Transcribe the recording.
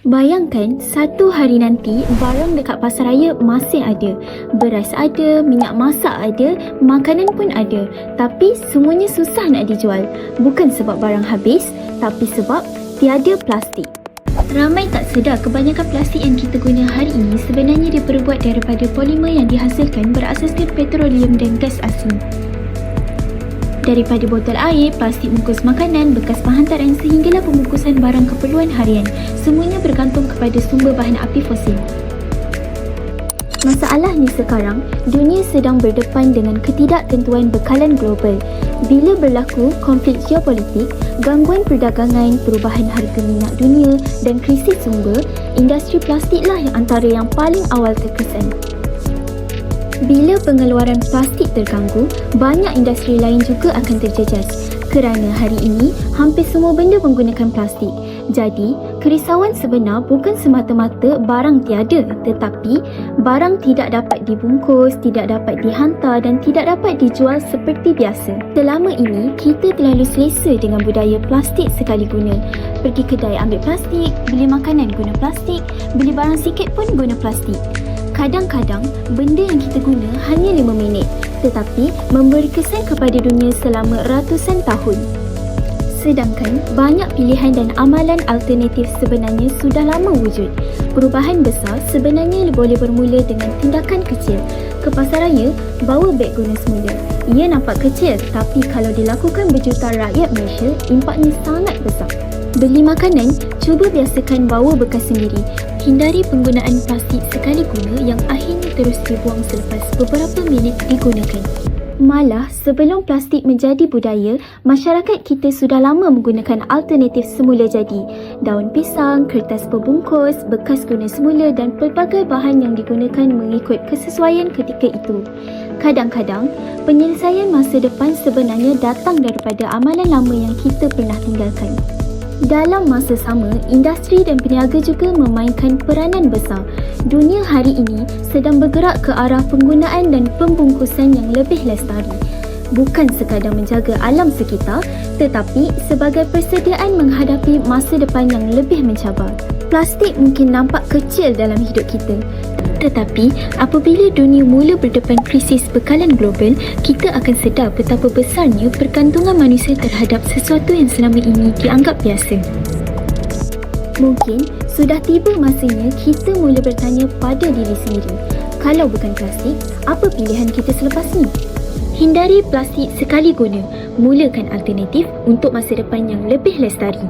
Bayangkan satu hari nanti barang dekat pasaraya masih ada. Beras ada, minyak masak ada, makanan pun ada. Tapi semuanya susah nak dijual. Bukan sebab barang habis, tapi sebab tiada plastik. Ramai tak sedar kebanyakan plastik yang kita guna hari ini sebenarnya diperbuat daripada polimer yang dihasilkan berasaskan petroleum dan gas asing. Daripada botol air, plastik bungkus makanan, bekas penghantaran sehinggalah pembungkusan barang keperluan harian, semuanya bergantung kepada sumber bahan api fosil. Masalahnya sekarang, dunia sedang berdepan dengan ketidaktentuan bekalan global. Bila berlaku konflik geopolitik, gangguan perdagangan, perubahan harga minyak dunia dan krisis sumber, industri plastiklah yang antara yang paling awal terkesan. Bila pengeluaran plastik terganggu, banyak industri lain juga akan terjejas kerana hari ini hampir semua benda menggunakan plastik. Jadi, kerisauan sebenar bukan semata-mata barang tiada, tetapi barang tidak dapat dibungkus, tidak dapat dihantar dan tidak dapat dijual seperti biasa. Selama ini, kita terlalu selesa dengan budaya plastik sekali guna. Pergi kedai ambil plastik, beli makanan guna plastik, beli barang sikit pun guna plastik. Kadang-kadang, benda yang kita guna hanya 5 minit tetapi memberi kesan kepada dunia selama ratusan tahun. Sedangkan, banyak pilihan dan amalan alternatif sebenarnya sudah lama wujud. Perubahan besar sebenarnya boleh bermula dengan tindakan kecil. Ke pasaraya, bawa beg guna semula. Ia nampak kecil tapi kalau dilakukan berjuta rakyat Malaysia, impaknya sangat besar. Beli makanan, cuba biasakan bawa bekas sendiri. Hindari penggunaan plastik sekali guna yang akhirnya terus dibuang selepas beberapa minit digunakan. Malah, sebelum plastik menjadi budaya, masyarakat kita sudah lama menggunakan alternatif semula jadi. Daun pisang, kertas pembungkus, bekas guna semula dan pelbagai bahan yang digunakan mengikut kesesuaian ketika itu. Kadang-kadang, penyelesaian masa depan sebenarnya datang daripada amalan lama yang kita pernah tinggalkan. Dalam masa sama, industri dan peniaga juga memainkan peranan besar. Dunia hari ini sedang bergerak ke arah penggunaan dan pembungkusan yang lebih lestari. Bukan sekadar menjaga alam sekitar, tetapi sebagai persediaan menghadapi masa depan yang lebih mencabar. Plastik mungkin nampak kecil dalam hidup kita, tetapi apabila dunia mula berdepan krisis bekalan global, kita akan sedar betapa besarnya pergantungan manusia terhadap sesuatu yang selama ini dianggap biasa. Mungkin sudah tiba masanya kita mula bertanya pada diri sendiri, kalau bukan plastik, apa pilihan kita selepas ni? Hindari plastik sekali guna, mulakan alternatif untuk masa depan yang lebih lestari.